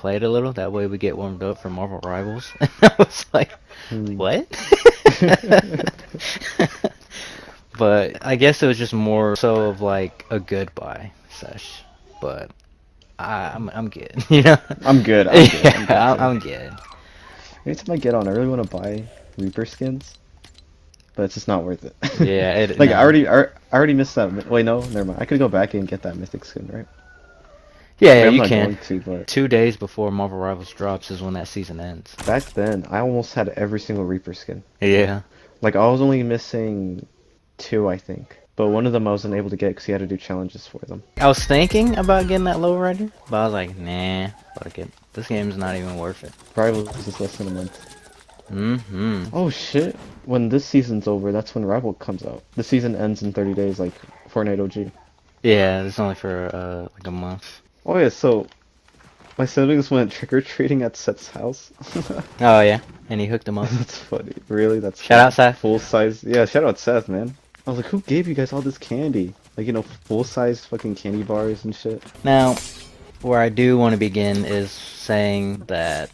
played a little. That way we get warmed up for Marvel Rivals. And I was like, Hmm. what? But I guess it was just more so of like a goodbye sesh. But I'm good, you know? I'm good. I'm good. I'm good Yeah, too. I'm good. Anytime I get on, I really want to buy Reaper skins, but it's just not worth it. Yeah, it Like no. I already missed that. Wait, no, never mind. I could go back and get that mythic skin, right? Yeah, I yeah, mean, I'm you not can. going to, but 2 days before Marvel Rivals drops is when that season ends. back then I almost had every single Reaper skin. Yeah. Like I was only missing two, I think. But one of them I wasn't able to get because he had to do challenges for them. I was thinking about getting that low rider, but I was like, nah, fuck it. This game's not even worth it. Rivals is less than a month. Mm-hmm. Oh shit! When this season's over, that's when Rival comes out. The season ends in 30 days, like Fortnite OG. Yeah, it's only for like a month. Oh yeah, so my siblings went trick-or-treating at Seth's house. Oh yeah, and he hooked him up. That's funny. Really? That's Shout out funny. Seth. Full size. Yeah, shout out Seth, man. I was like, who gave you guys all this candy? Like, full size fucking candy bars and shit. Now, where I do want to begin is saying that,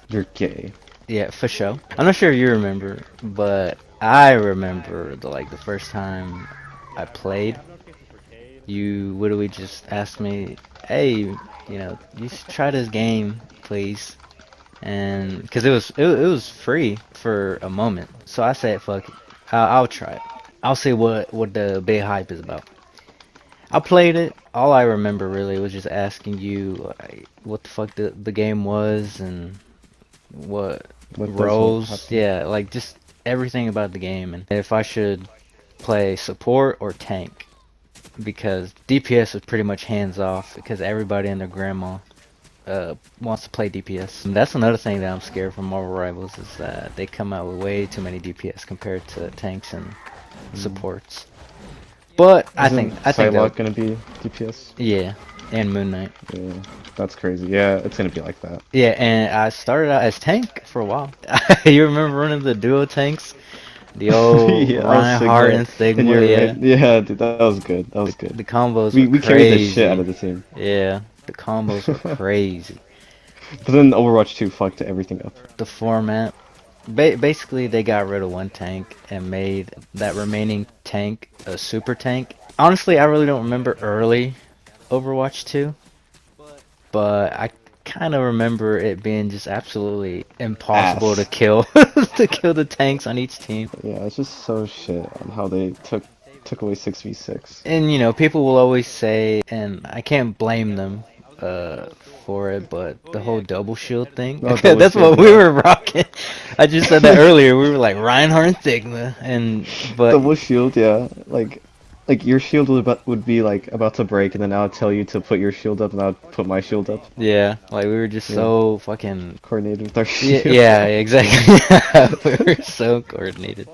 You're gay. yeah, for sure. I'm not sure if you remember, but I remember the first time I played. You literally just asked me, "Hey, you should try this game, please." And because it was free for a moment, so I said, "Fuck it, I'll try it. I'll see what the big hype is about." I played it. All I remember really was just asking you like, what the fuck the game was and what What does what roles. happen? Yeah, like just everything about the game and if I should play support or tank because DPS is pretty much hands off because everybody and their grandma wants to play DPS. And that's another thing that I'm scared from Marvel Rivals is that they come out with way too many DPS compared to tanks and Mm. supports. But I think Isn't I think they'll Psylocke gonna be DPS? yeah, and Moon Knight. Yeah, that's crazy. Yeah, it's gonna be like that. Yeah, and I started out as tank for a while. You remember running the duo tanks? The old Yeah, I was Reinhardt Sigma, and and Sigma, you're right. yeah. Yeah, dude, that was good. That The was good. the combos were We carried the shit out crazy. of the team. Yeah, the combos were But crazy. then Overwatch 2 fucked everything up. The format, basically they got rid of one tank and made that remaining tank a super tank. Honestly, I really don't remember early Overwatch 2, but I kind of remember it being just absolutely impossible to Ass. kill to kill the tanks on each team. Yeah, it's just so shit on how they took away 6v6. And people will always say, and I can't blame them uh for it, but the whole double shield thing, No, double that's shield, what we yeah. were rocking. I just said that earlier. We were like Reinhardt and Sigma, and but Double shield, yeah. Like your shield would be like about to break, and then I would tell you to put your shield up, and I would put my shield up. yeah, like we were just Yeah, so fucking coordinated with our yeah, shield. yeah, exactly. We were so coordinated.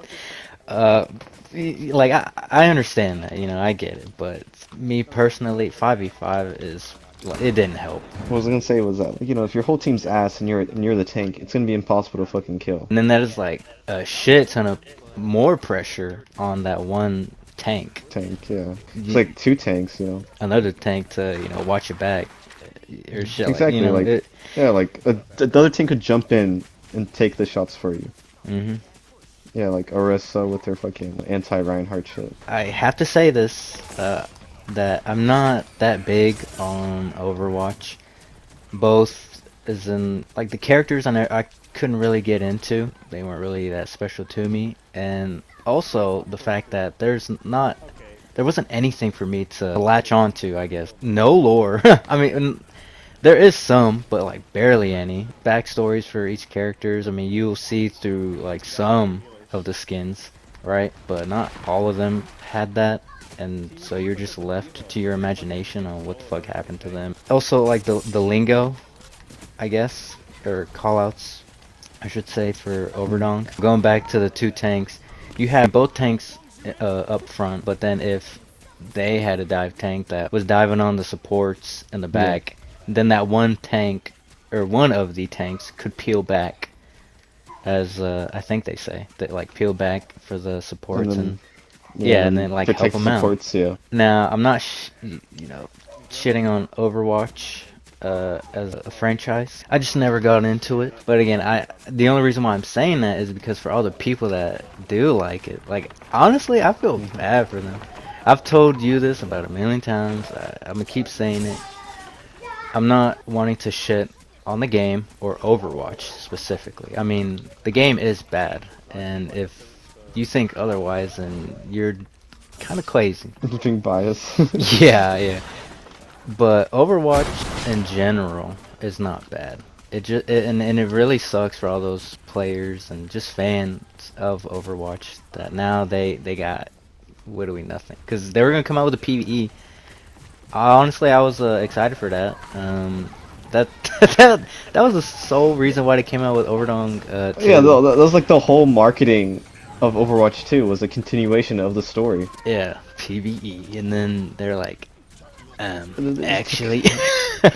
Uh, like I understand that, I get it, but me personally, 5v5 is like it didn't help. What I was gonna say was that, if your whole team's ass and you're the tank, it's gonna be impossible to fucking kill. And then that is like a shit ton of more pressure on that one tank. Tank, yeah. It's Y- like two tanks. Another tank to, watch your back or shit like, Exactly, like, it. yeah, like the other team could jump in and take the shots for you. hmm Yeah, like Orisa with their fucking anti-Reinhardt shit. I have to say this, that I'm not that big on Overwatch. Both as in like the characters I couldn't really get into. They weren't really that special to me, and also the fact that there wasn't anything for me to latch onto, I guess. No lore. I mean, there is some, but like barely any backstories for each characters. I mean, you'll see through like some of the skins, right? But not all of them had that. And so you're just left to your imagination on what the fuck happened to them. Also, like the lingo, I guess, or callouts, I should say, for Mm. Overdong. Going back to the two tanks, you had both tanks up front, but then if they had a dive tank that was diving on the supports in the Yeah. back, then that one tank, or one of the tanks, could peel back, as I think they say, that like peel back for the And supports then and yeah, and yeah, and then then like help protect the them out. supports, yeah. Now, I'm not, shitting on Overwatch. as a franchise. I just never got into it. But again, the only reason why I'm saying that is because for all the people that do like it, like honestly, I feel bad for them. I've told you this about a million times. I'm gonna keep saying it. I'm not wanting to shit on the game or Overwatch specifically. I mean, the game is bad, and if you think otherwise, then you're kind of crazy. Being biased. Yeah, yeah. But Overwatch in general is not bad. And it really sucks for all those players and just fans of Overwatch that now they got literally nothing because they were gonna come out with a PvE. Honestly, I was excited for that. That that was the sole reason why they came out with Overdong Yeah, 2. that was like the whole marketing of Overwatch 2 was a continuation of the story. Yeah, PvE, and then they're like, And then it's actually, like,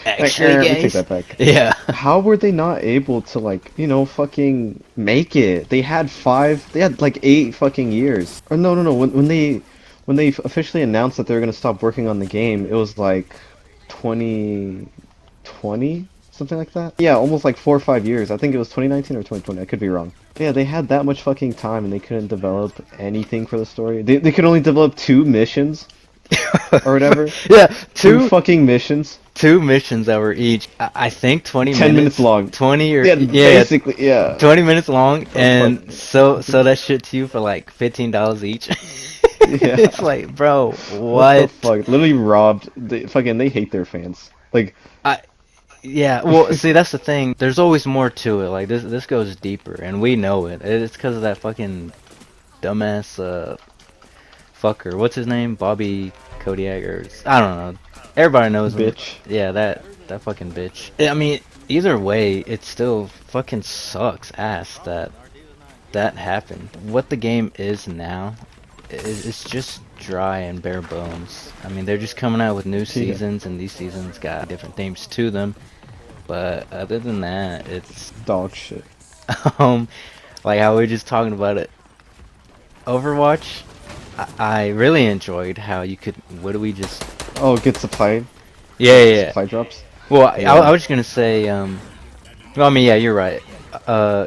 actually, we take guys. that back. Yeah. How were they not able to like, fucking make it? They had like 8 fucking years. Or no. When they officially announced that they were gonna stop working on the game, it was like 2020, something like that. Yeah, almost like 4 or 5 years. I think it was 2019 or 2020. I could be wrong. Yeah, they had that much fucking time and they couldn't develop anything for the story. They could only develop 2 missions or whatever. Yeah, Two two fucking missions. two missions that were each I think 20 10 minutes minutes, long. 20 or Yeah, yeah, basically, yeah. 20 minutes long, The fuck? and so that shit to you for like $15 each. Yeah. It's like, bro, What the what? fuck? Literally robbed. They hate their fans. Like, I Yeah, well, see, that's the thing. There's always more to it. Like this goes deeper, and we know it. It's because of that fucking dumbass fucker. What's his name? Bobby Kodiak, or I don't know. Everybody knows him. bitch. Yeah, that fucking bitch. I mean, either way, it still fucking sucks ass that that happened. What the game is now, it's just dry and bare bones. I mean, they're just coming out with new Yeah. seasons, and these seasons got different themes to them. But other than that, it's Dog shit. um like how we were just talking about it. Overwatch, I really enjoyed how you could. What do we just? Oh, get supply, Yeah, yeah, yeah. supply drops. Well, I Yeah. was just gonna say, well, I mean, yeah, you're right.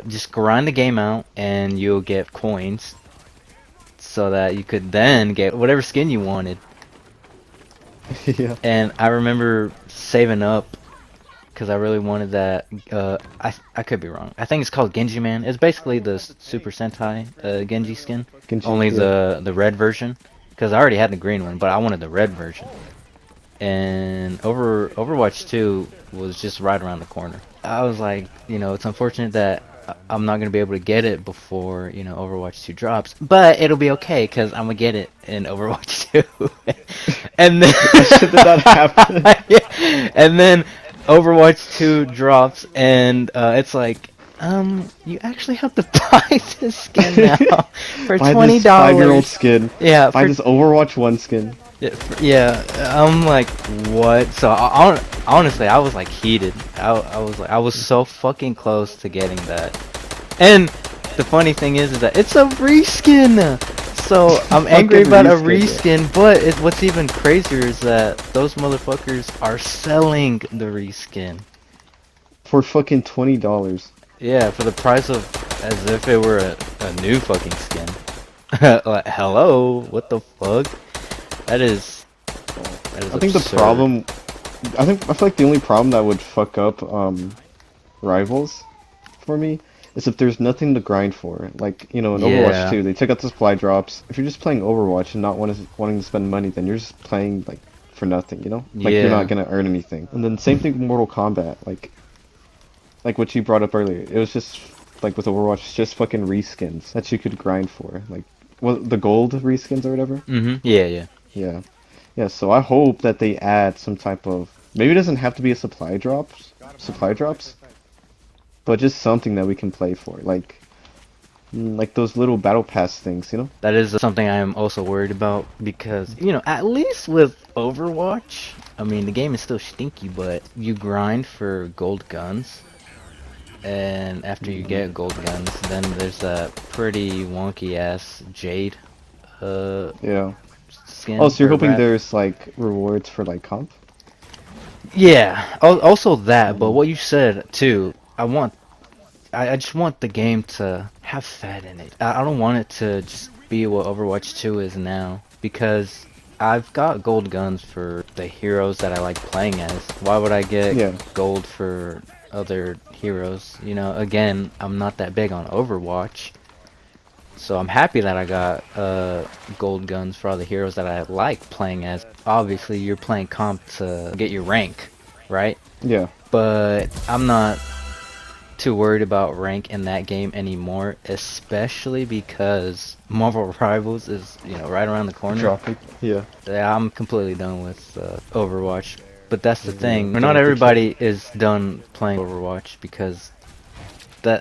Just grind the game out, and you'll get coins, so that you could then get whatever skin you wanted. Yeah. And I remember saving up because I really wanted that. I could be wrong. I think it's called Genji Man. It's basically the Super Sentai Genji skin, Genji, only yeah. the red version. Because I already had the green one, but I wanted the red version. And Overwatch 2 was just right around the corner. I was like, it's unfortunate that I'm not gonna be able to get it before Overwatch 2 drops, but it'll be okay because I'm gonna get it in Overwatch 2. And then That shit did not happen. yeah, and then Overwatch 2 drops, and it's like, you actually have to buy this skin now for Buy this 5-year-old $20. skin. Yeah, Buy for this Overwatch 1 skin. yeah, yeah, I'm like, what? So honestly, I was like heated. I was so fucking close to getting that. And the funny thing is that it's a reskin. So I'm angry Fucking about a reskin, reskin, but what's even crazier is that those motherfuckers are selling the reskin. for fucking $20. Yeah, for the price of as if it were a new fucking skin. Like, hello, what the fuck? That is that is I think the absurd. problem, I feel like the only problem that would fuck up rivals for me is if there's nothing to grind for. Like, in Overwatch Yeah. 2, they took out the supply drops. If you're just playing Overwatch and not wanting to spend money, then you're just playing like for nothing, you know? Like you're not Yeah. gonna earn anything. And then same thing with Mortal Kombat, like what you brought up earlier. It was just like with Overwatch, it's just fucking reskins that you could grind for. Like, well, the gold reskins or whatever. Yeah, yeah. Yeah. Yeah, so I hope that they add some type of, maybe it doesn't have to be a supply drops, but just something that we can play for, like those little battle pass things, you know? That is something I am also worried about because, at least with Overwatch, I mean, the game is still stinky, but you grind for gold guns, and after you get gold guns, then there's that pretty wonky ass Jade uh Yeah. Oh, skin so you're or hoping wrap. there's like rewards for like comp? Yeah, also that, but Um, what you said too, I just want the game to have fat in it. I don't want it to just be what Overwatch 2 is now, because I've got gold guns for the heroes that I like playing as. Why would I get yeah, gold for other heroes? You know, again, I'm not that big on Overwatch, so I'm happy that I got gold guns for all the heroes that I like playing as. Obviously, you're playing comp to get your rank, right? yeah. But I'm not too worried about rank in that game anymore, especially because Marvel Rivals is, right around the corner. Dropping. Yeah. Yeah, I'm completely done with Overwatch. But that's the Yeah. thing. Done Not with the trend. everybody is done playing Overwatch because they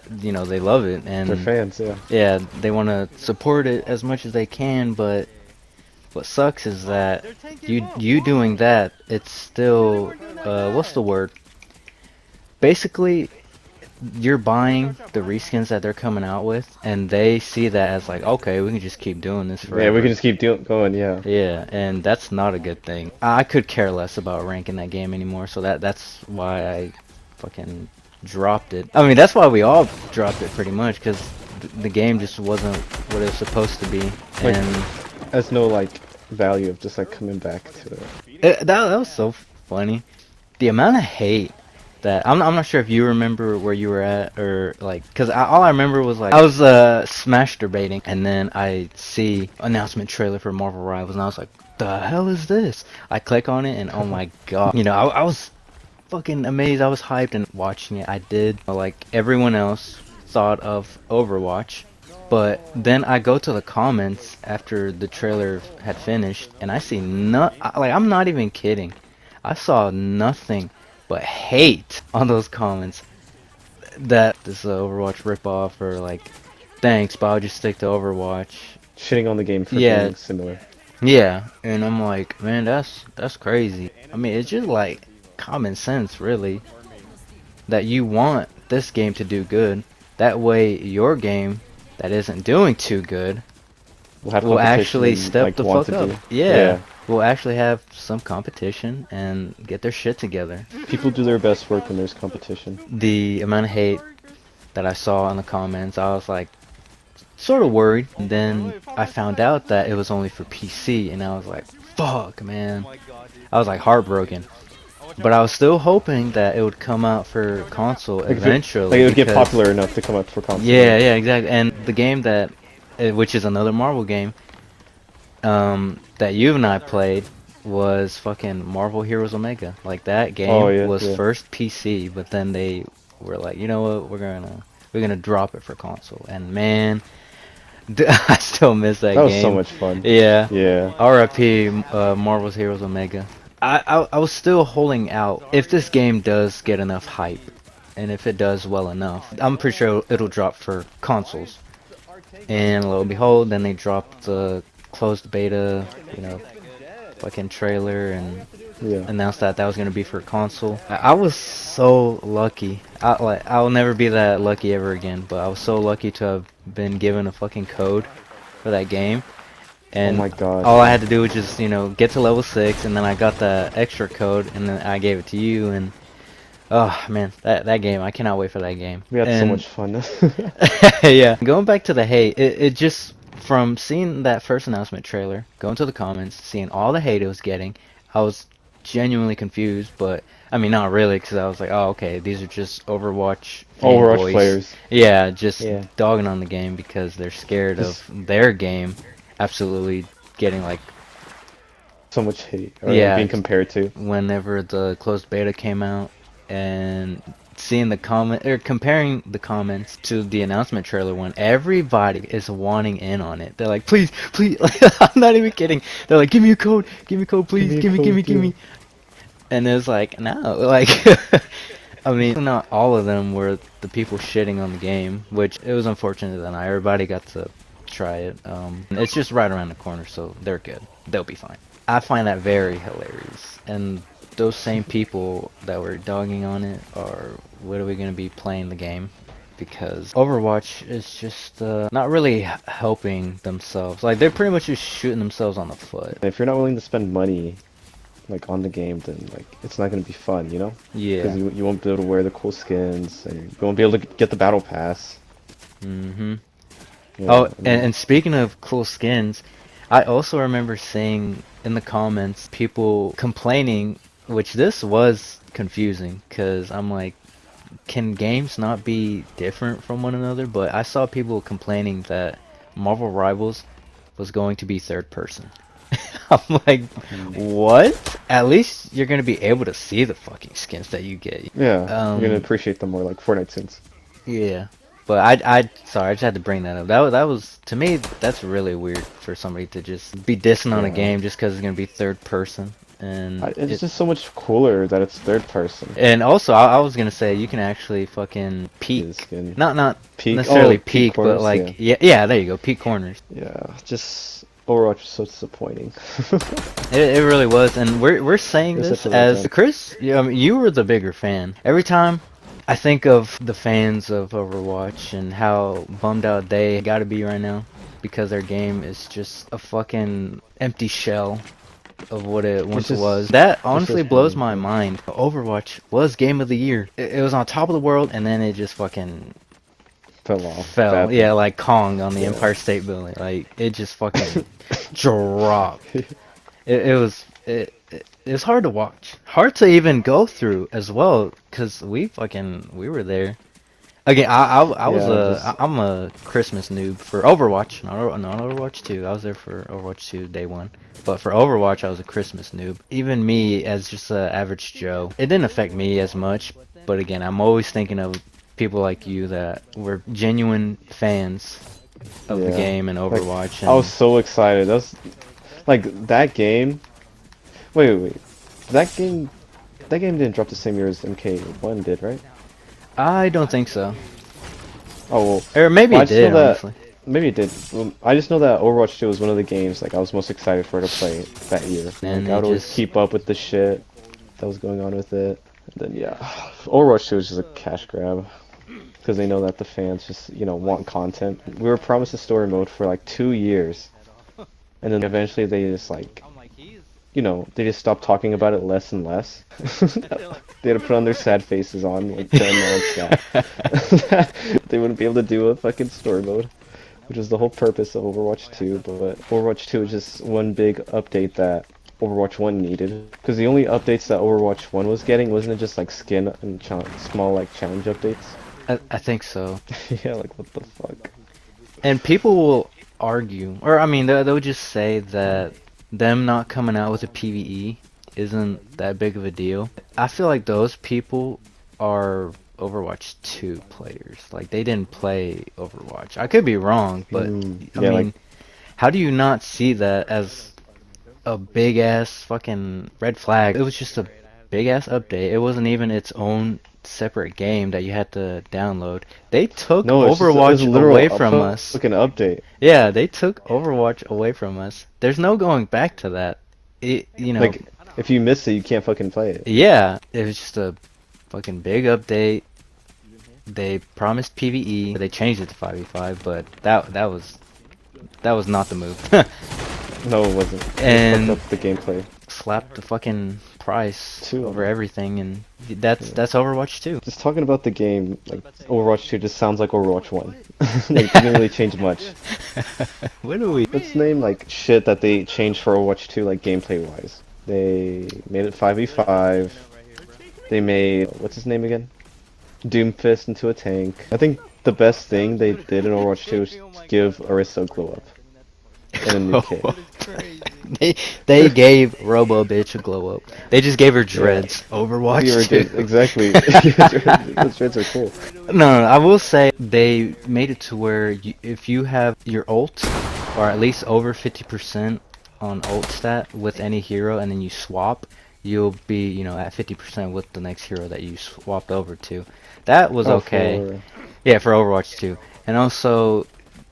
love it They're and fans, yeah. yeah, they want to support it as much as they can, but what sucks is that you doing that, it's still what's the word? Basically, you're buying the reskins that they're coming out with, and they see that as like, okay, we can just keep doing this Yeah, we can forever. just keep going, yeah. Yeah, and that's not a good thing. I could care less about rank in that game anymore, so that's why I fucking dropped it. I mean, that's why we all dropped it pretty much, because the game just wasn't what it was supposed to be, Like, and has no, like, value of just, like, coming back to it. that was so funny. The amount of hate that I'm not sure if you remember where you were at or like because all I remember was like I was smash debating and then I see announcement trailer for Marvel Rivals and I was like, the hell is this? I click on it and oh my god, I was fucking amazed. I was hyped and watching it. I did like everyone else thought of Overwatch. But then I go to the comments after the trailer had finished, and I see like I'm not even kidding. I saw nothing but hate on those comments that this Overwatch ripoff or like, thanks, but I'll just stick to Overwatch. Shitting on the game for Yeah, being similar. yeah, and I'm like, man, that's crazy. I mean, it's just like common sense, really, that you want this game to do good. That way, your game that isn't doing too good We'll have will competition actually and, step like, the want fuck to up. do. Yeah, Yeah. we'll actually have some competition and get their shit together. People do their best work when there's competition. The amount of hate that I saw in the comments, I was like, sort of worried. And then I found out that it was only for PC, and I was like, fuck, man. I was like heartbroken. But I was still hoping that it would come out for console Like, if it, like, eventually it would get because, popular enough to come up for console, yeah, yeah. yeah, exactly. And the game which is another Marvel game, that you and I played was fucking Marvel Heroes Omega. Like that Oh, game yeah, was yeah. first PC, but then they were like, you know what, we're gonna drop it for console. And man, I still miss that That was so game. much fun. Yeah. Yeah. RIP Marvel's Heroes Omega. I was still holding out. If this game does get enough hype, and if it does well enough, I'm pretty sure it'll drop for consoles. And lo and behold, then they dropped the closed beta, fucking trailer and Yeah. announced that was gonna be for console. I was so lucky. I'll never be that lucky ever again. But I was so lucky to have been given a fucking code for that game, Oh and my god, all I yeah. had to do was just get to level 6, and then I got the extra code, and then I gave it to you, and oh man, that game, I cannot wait for that game. We had so And much fun. yeah, going back to the hate, it just from seeing that first announcement trailer, going to the comments, seeing all the hate it was getting, I was genuinely confused. But I mean, not really, because I was like, oh, okay, these are just Overwatch Overwatch fanboys. players. Yeah, just Yeah. dogging on the game because they're scared of Just their game absolutely getting like, so much hate, or like yeah, being compared to. whenever the closed beta came out and seeing the comment or comparing the comments to the announcement trailer when everybody is wanting in on it. They're like, please, please, like, I'm not even kidding. They're like, give me code, Give please, me a give me, code, give yeah. me. And it's like, no, like, I mean, not all of them were the people shitting on the game, which it was unfortunate that not everybody got to try it. It's just right around the corner, so they're good. They'll be fine. I find that very hilarious. And those same people that were dogging on it are literally going to be playing the game because Overwatch is just not really helping themselves. Like they're pretty much just shooting themselves on the foot. If you're not willing to spend money like on the game, then like it's not gonna be fun, you know? Because Yeah. you won't be able to wear the cool skins, and you won't be able to get the battle pass. Mm-hmm. Yeah, Oh, and speaking of cool skins, I also remember seeing in the comments people complaining, which this was confusing, because I'm like, can games not be different from one another? But I saw people complaining that Marvel Rivals was going to be third person. I'm like, mm, what? At least you're gonna be able to see the fucking skins that you get. yeah, you're gonna Um, appreciate them more like Fortnite skins. yeah. But sorry, I just had to bring that up. That was, to me, that's really weird for somebody to just be dissing on a Yeah, game just because it's gonna be third person. And it's just so much cooler that it's third person. also, I was gonna say you can actually fucking See the peek, skin. not Peak. necessarily Oh, peak peek, but corners. Yeah, like yeah, there you go, peek corners. yeah. Just Overwatch is so disappointing. It really was, and we're saying You're this such a as legend. Chris. I mean, you were the bigger fan. Every time I think of the fans of Overwatch and how bummed out they gotta be right now because their game is just a fucking empty shell of what it It's once was. just That it's honestly blows disappointing. my Yeah. mind. Overwatch was game of the year. It was on top of the world, and then it just fucking Fell off fell. Yeah, badly. like Kong on the Yeah. Empire State Building. Like it just fucking dropped. It was hard to watch, hard to even go through as well, cause we were there. Again, Yeah, just I'm a Christmas noob for Overwatch, not Overwatch 2. I was there for Overwatch 2 day one, but for Overwatch I was a Christmas noob. Even me as just a average Joe, it didn't affect me as much. But again, I'm always thinking of people like you that were genuine fans of the yeah. game and Like Overwatch I was and. so excited. That's like that game. Wait. That game that game didn't drop the same year as MK1 did, right? I don't think so. Oh well. Or maybe Well, I it just know did, that honestly. maybe it did. I just know that Overwatch 2 was one of the games like I was most excited for to play that year. And Like I it would always just. keep up with the shit that was going on with it. And then yeah, Overwatch 2 was just a cash grab because they know that the fans just, want content. We were promised a story mode for like 2 years, and then eventually they just like, they just stopped talking about it less and less. They had to put on their sad faces on like to announce that they wouldn't be able to do a fucking story mode, which is the whole purpose of Overwatch 2. But Overwatch 2 is just one big update that Overwatch 1 needed. Because the only updates that Overwatch 1 was getting wasn't it just like skin and small like challenge updates? I think so. Yeah, like what the fuck? And people will argue, or I mean, they'll just say that them not coming out with a PvE isn't that big of a deal. I feel like those people are Overwatch 2 players. Like, they didn't play Overwatch. I could be wrong, but I Yeah, like mean, how do you not see that as a big ass fucking red flag? It was just a big ass update. It wasn't even its own separate game that you had to download. They took no, it's a Overwatch literal away from us. fucking update. Yeah, they took Overwatch away from us. There's no going back to that. You know, Like if you miss it, you can't fucking play it. yeah, it was just a fucking big update. They promised PvE. They changed it to 5v5, but that was not the move. No, it wasn't. They fucked And up the gameplay slapped the fucking price too. over everything, and that's Overwatch 2. Just talking about the game, like Overwatch 2 just sounds like Overwatch 1. Like it didn't really change much. What do we? Let's name like shit that they changed for Overwatch 2, like gameplay wise. They made it 5v5. They made what's his name again? Doomfist into a tank. I think the best thing they did in Overwatch 2 is give Orisa a glow up and a new kit. They gave Robo Bitch a glow up. They just gave her Yeah, dreads. you Overwatch did 2. exactly. Those dreads are cool. No, I will say they made it to where if you have your ult, or at least over 50% on ult stat with any hero, and then you swap, you'll be, at 50% with the next hero that you swapped over to. That was Oh, okay. for Yeah, for Overwatch 2. And also,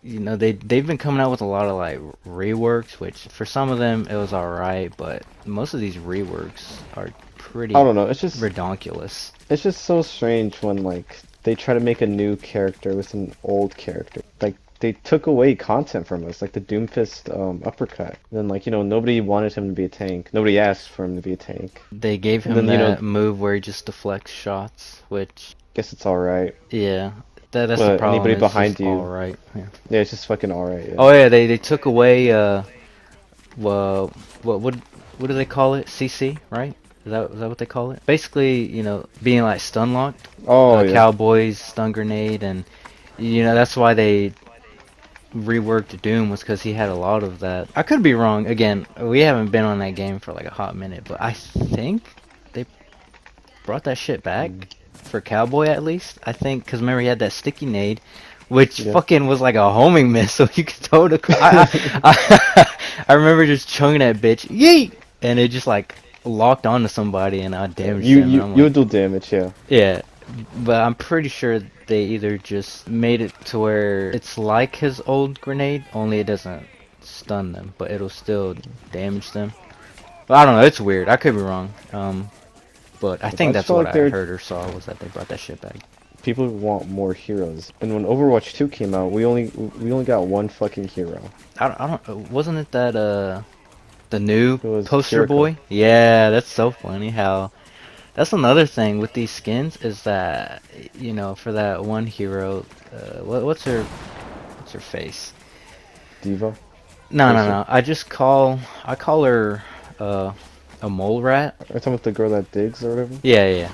they've been coming out with a lot of like reworks, which for some of them it was alright, but most of these reworks are I pretty don't know. redonkulous. It's just so strange when like they try to make a new character with an old character. Like they took away content from us, like the Doomfist uppercut. Then like nobody wanted him to be a tank. Nobody asked for him to be a tank. They gave And him then that move where he just deflects shots, which, guess it's all right. yeah, that's the But problem. anybody It's just behind all you, right. Yeah. yeah, it's just fucking all right. Yeah. Oh yeah, they took away well, what do they call it? CC, right? Is that what they call it? Basically, being like stun locked, Oh yeah. Cowboys stun grenade, and that's why they reworked Doom was because he had a lot of that. I could be wrong. Again, we haven't been on that game for like a hot minute, but I think they brought that shit back for Cowboy at least. I think because remember he had that sticky nade, which Yeah. fucking was like a homing missile. You could throw it across. I remember just chunking that bitch, yeet, and it just like locked onto somebody and I Yeah, damaged you them. And you I'm you like, would do damage, yeah. yeah, but I'm pretty sure they either just made it to where it's like his old grenade, only it doesn't stun them, but it'll still damage them. But I don't know, it's weird. I could be wrong. But I I think just that's felt what like I there heard or saw was that they brought that shit back. people want more heroes. And when Overwatch 2 came out, we only got one fucking hero. I don't, wasn't it that, the new It was poster Kiriko. boy? Yeah, that's so funny how, that's another thing with these skins is that, for that one hero, what's her face? Diva. No, no, Tracer. no. I call her uh a mole rat. Are you talking about the girl that digs or whatever? Yeah, yeah,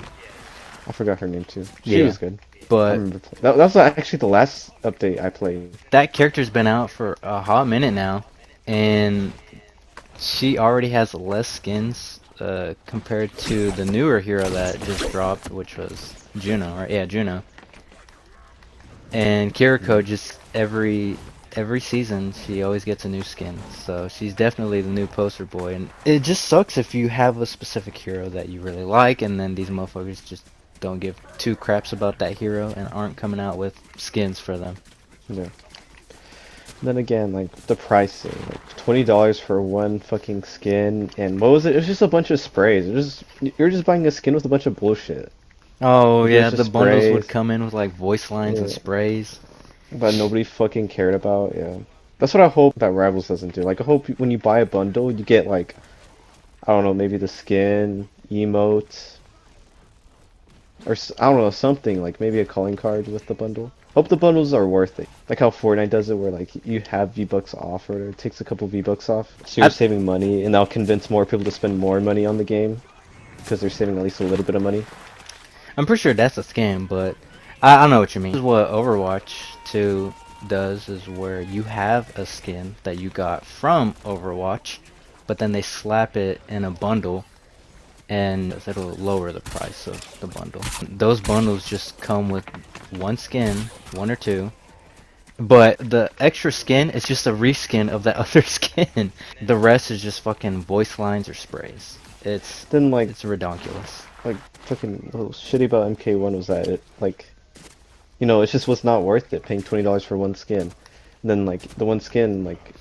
I forgot her name too. She yeah. was good. I But remember that was actually the last update I played. that character's been out for a hot minute now, and she already has less skins compared to the newer hero that just dropped, which was Juno, right? Yeah, Juno. And Kiriko just every season she always gets a new skin. So she's definitely the new poster boy, and it just sucks if you have a specific hero that you really like and then these motherfuckers just don't give two craps about that hero and aren't coming out with skins for them. Yeah. Then again, like the pricing, like $20 for one fucking skin, and what was it? It was just a bunch of sprays. You're just buying a skin with a bunch of bullshit. Oh Like it yeah, was the just bundles would sprays, come in with like voice lines and yeah, sprays. but nobody fucking cared about. Yeah, that's what I hope that Rivals doesn't do. Like I hope when you buy a bundle, you get like I don't know, maybe the skin, emote, or I don't know, something like maybe a calling card with the bundle. Hope the bundles are worth it. Like how Fortnite does it, where like you have V-Bucks off, or it takes a couple V-Bucks off, so you're I, saving money, and that'll convince more people to spend more money on the game because they're saving at least a little bit of money. I'm pretty sure that's a scam, but I know what you mean. This is what Overwatch 2 does, is where you have a skin that you got from Overwatch, but then they slap it in a bundle, and it'll lower the price of the bundle. Those bundles just come with one skin, one or two, but the extra skin is just a reskin of that other skin. The rest is just fucking voice lines or sprays. It's Then it's ridiculous. like fucking what was shitty about MK1 was that it like it just was not worth it paying $20 for one skin. And then like the one skin like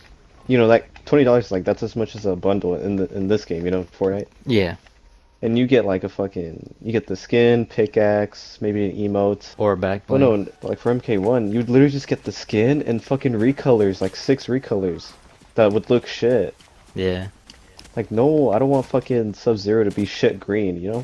that $20 like that's as much as a bundle in this game, Fortnite. Yeah. And you get like you get the skin, pickaxe, maybe an emote. Or back But bling. no, like for MK1, you'd literally just get the skin and fucking recolors, like 6 recolors that would look shit. Yeah. Like no, I don't want fucking Sub-Zero to be shit green, Yeah.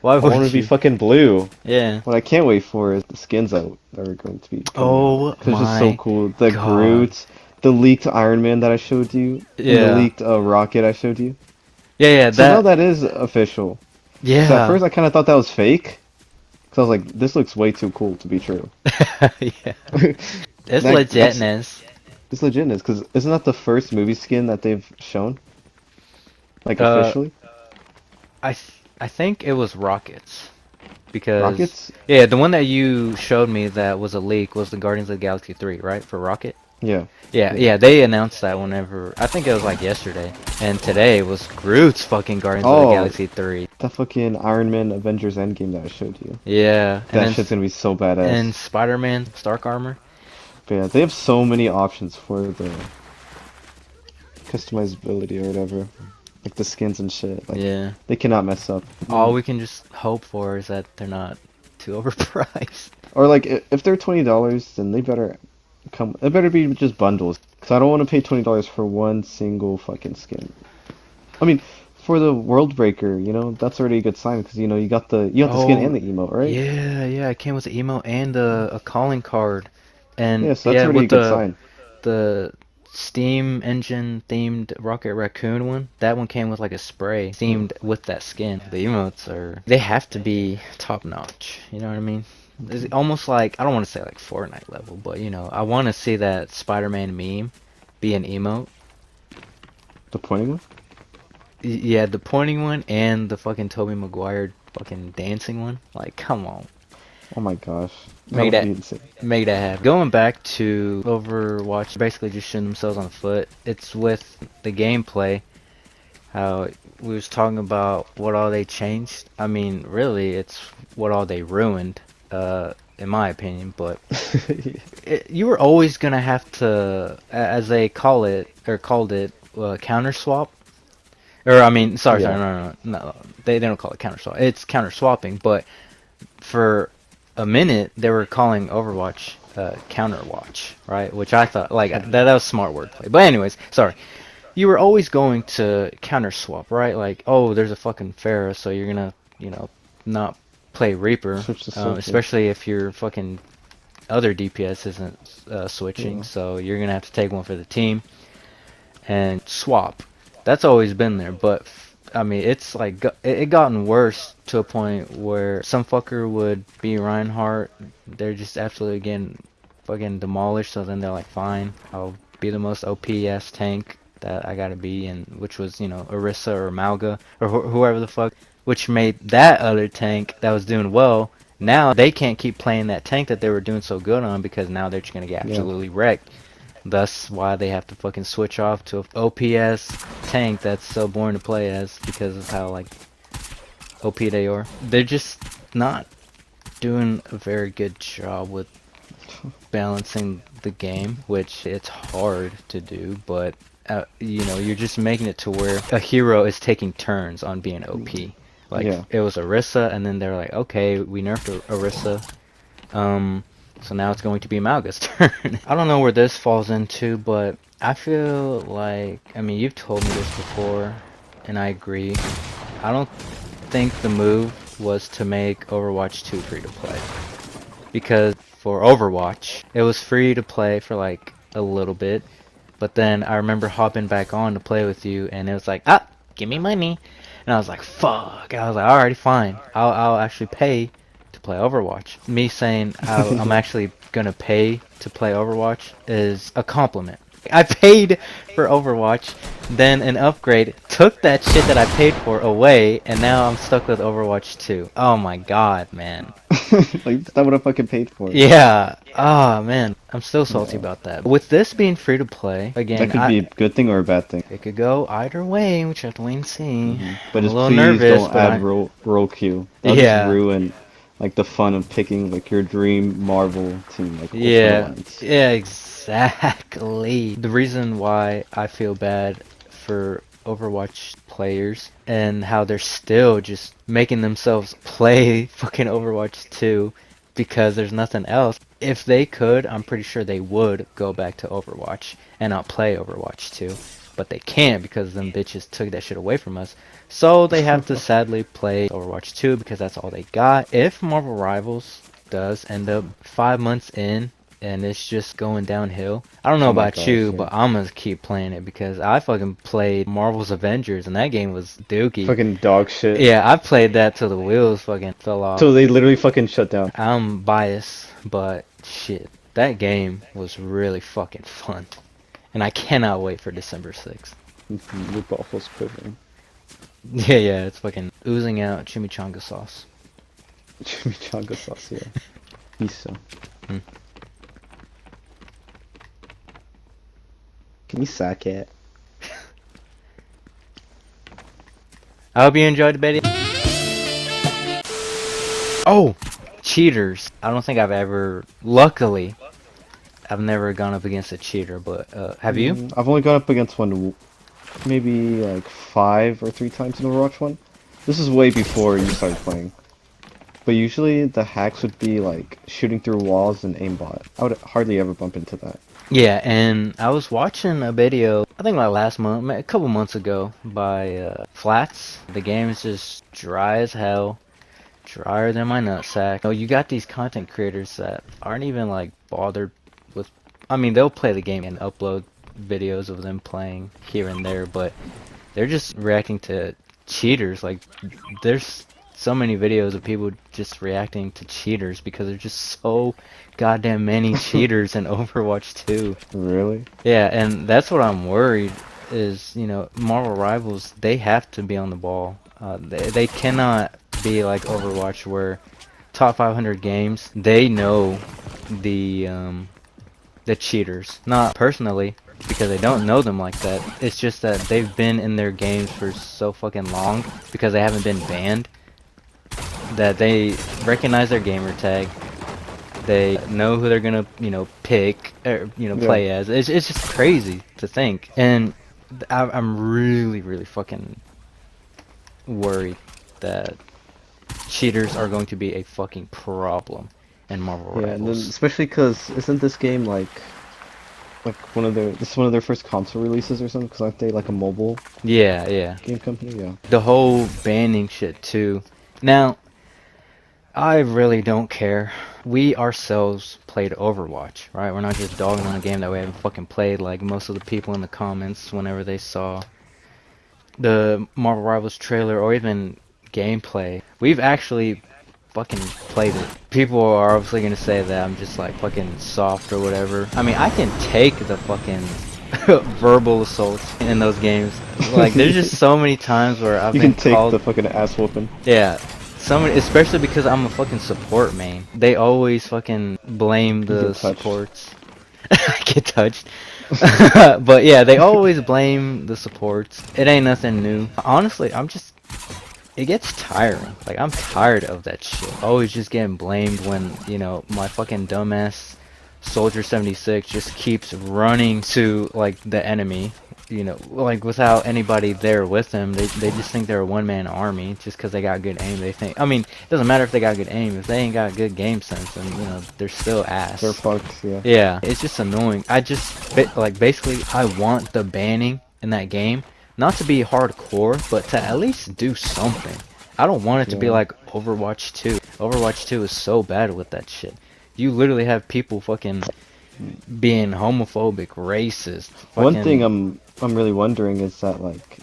Why I want him would to be you? fucking blue. Yeah. What I can't wait for is the skins that are going to be coming out. Oh Cause it's just so my cool. The god. Groot, the leaked Iron Man that I showed you, and the Yeah. leaked Rocket I showed you. Yeah, yeah, So now that. that is official. Cause at Yeah. first I kind of thought that was fake. Cause I was like, this looks way too cool to be true. Yeah. It's That's legitness. it's legitness. Cause isn't that the first movie skin that they've shown? Like Uh, officially? I think it was Rockets. Because, Rockets? yeah, the one that you showed me that was a leak was the Guardians of the Galaxy 3, right? For Rocket? Yeah. Yeah, Yeah. yeah, they announced that whenever, I think it was like yesterday. And today was Groot's fucking Guardians of the Oh, Galaxy 3. that fucking Iron Man Avengers Endgame that I showed you. Yeah, and That then shit's gonna be so and badass. Spider-Man Stark Armor. But yeah, they have so many options for the customizability or whatever. Like the skins and shit. Like Yeah. they cannot mess up. All we can just hope for is that they're not too overpriced. Or like if they're $20, then they better come. It better be just bundles. Cause I don't want to pay $20 for one single fucking skin. I mean, for the World Breaker, that's already a good sign because you got the skin and Oh, the emote, right? yeah, yeah. It came with the emo and a calling card, and Yeah, so that's yeah, already a with good the sign. the Steam engine themed Rocket Raccoon one, that one came with like a spray Yeah. themed with that skin. The emotes they have to be top notch. You know what I mean? It's almost like, I don't want to say like Fortnite level, but I want to see that Spider-Man meme be an emote. The pointing one? Yeah, the pointing one and the fucking Tobey Maguire fucking dancing one. Like, come on. Oh my gosh, that Make would be that insane. make that happen. Going back to Overwatch, basically just shooting themselves on the foot. It's with the gameplay, how we was talking about what all they changed. I mean, really, it's what all they ruined, in my opinion. But you were always gonna have to, as they call it or called it, counter swap. Or I mean, sorry, Yeah. no. They don't call it counter swap. It's counter swapping, but for a minute they were calling Overwatch counter watch, right? Which I thought like that was smart wordplay. But anyways, sorry. You were always going to counter swap, right? Like, oh, there's a fucking Pharah, so you're gonna, not play Reaper, Switch to Sophie. especially if your fucking other DPS isn't switching. Yeah. So you're gonna have to take one for the team and swap. That's always been there, but I mean, it's like it gotten worse to a point where some fucker would be Reinhardt. They're just absolutely getting fucking demolished. So then they're like, fine, I'll be the most OP-ass tank that I gotta be, and which was Orisa or Malga or whoever the fuck, which made that other tank that was doing well. Now they can't keep playing that tank that they were doing so good on because now they're just gonna get Yeah. absolutely wrecked. Thus why they have to fucking switch off to a OPS tank that's so boring to play as because of how like OP they are. They're just not doing a very good job with balancing the game, which it's hard to do, but you're just making it to where a hero is taking turns on being OP. Like Yeah. it was Orisa, and then they're like, okay, we nerfed Orisa. So now it's going to be Malga's turn. I don't know where this falls into, but I feel like, I mean, you've told me this before, and I agree. I don't think the move was to make Overwatch 2 free to play. Because for Overwatch, it was free to play for like a little bit, but then I remember hopping back on to play with you, and it was like, ah, give me money. And I was like, fuck. I was like, alrighty, fine. I'll actually pay to play Overwatch. Me saying I'm Yeah. actually gonna pay to play Overwatch is a compliment. I paid for Overwatch, then an upgrade took that shit that I paid for away, and now I'm stuck with Overwatch 2. Oh my god, man. Like that's not what I fucking paid for. Yeah. Ah, man. I'm still salty Yeah. about that. With this being free to play, That again, could be a good thing or a bad thing. it could go either way, which I have to wait and see. But I'm a just little please nervous, don't but add roll queue. That'll just yeah. ruin like the fun of picking like your dream Marvel team, like for Yeah. Alliance. Yeah, exactly. The reason why I feel bad for Overwatch players and how they're still just making themselves play fucking Overwatch 2 because there's nothing else. If they could, I'm pretty sure they would go back to Overwatch and not play Overwatch 2. But they can't because them bitches took that shit away from us. So they have to sadly play Overwatch 2 because that's all they got. If Marvel Rivals does end up 5 months in and it's just going downhill, I don't know Oh my about gosh, you, yeah. but I'm gonna keep playing it because I fucking played Marvel's Avengers and that game was dookie. Fucking dog shit. Yeah, I played that till the wheels fucking fell off. So they literally fucking shut down. I'm biased, but shit, that game was really fucking fun. And I cannot wait for December 6th. Your waffles quivering. Yeah, yeah, it's fucking oozing out chimichanga sauce. Chimichanga sauce, yeah. Miso. Mm. Can you sack it? I hope you enjoyed the video. Oh! Cheaters. I don't think I've ever, luckily, I've never gone up against a cheater, but have you? I've only gone up against one maybe like 5 or 3 times in Overwatch 1. This is way before you started playing. But usually the hacks would be like shooting through walls and aimbot. I would hardly ever bump into that. Yeah, and I was watching a video, I think like last month, a couple months ago, by Flats. The game is just dry as hell, drier than my nutsack. Oh, you got these content creators that aren't even like bothered with. I mean, they'll play the game and upload videos of them playing here and there, but they're just reacting to cheaters. Like, there's so many videos of people just reacting to cheaters because there's just so goddamn many cheaters in Overwatch 2. Really? Yeah, and that's what I'm worried is, Marvel Rivals, they have to be on the ball. They cannot be like Overwatch where top 500 games, they know the cheaters. Not personally, because they don't know them like that. It's just that they've been in their games for so fucking long because they haven't been banned that they recognize their gamer tag. They know who they're gonna, pick or Yeah. play as. It's just crazy to think, and I'm really, really fucking worried that cheaters are going to be a fucking problem in Marvel Yeah, and then Rivals. especially because isn't this game like this is one of their first console releases or something? Because aren't they like a mobile Yeah, yeah. game company? Yeah. The whole banning shit too. Now, I really don't care. We ourselves played Overwatch, right? We're not just dogging on a game that we haven't fucking played like most of the people in the comments whenever they saw the Marvel Rivals trailer or even gameplay. We've actually fucking played it. People are obviously gonna say that I'm just like fucking soft or whatever. I mean, I can take the fucking verbal assaults in those games. Like, there's just so many times where I've You been can take the called. fucking ass whooping. Yeah, especially because I'm a fucking support main. They always fucking blame You the get touched. supports. I get touched. But yeah, they always blame the supports. It ain't nothing new. Honestly, it gets tiring. Like, I'm tired of that shit. Always just getting blamed when, my fucking dumbass Soldier 76 just keeps running to, like, the enemy. Like, without anybody there with them. They just think they're a one-man army just because they got good aim. They think, I mean, it doesn't matter if they got good aim. If they ain't got good game sense, then, they're still They're ass. fucked, yeah. Yeah, it's just annoying. Like, basically, I want the banning in that game not to be hardcore, but to at least do something. I don't want it to be Yeah. like Overwatch 2. Overwatch 2 is so bad with that shit. You literally have people fucking being homophobic, racist, One thing fucking. I'm really wondering is that like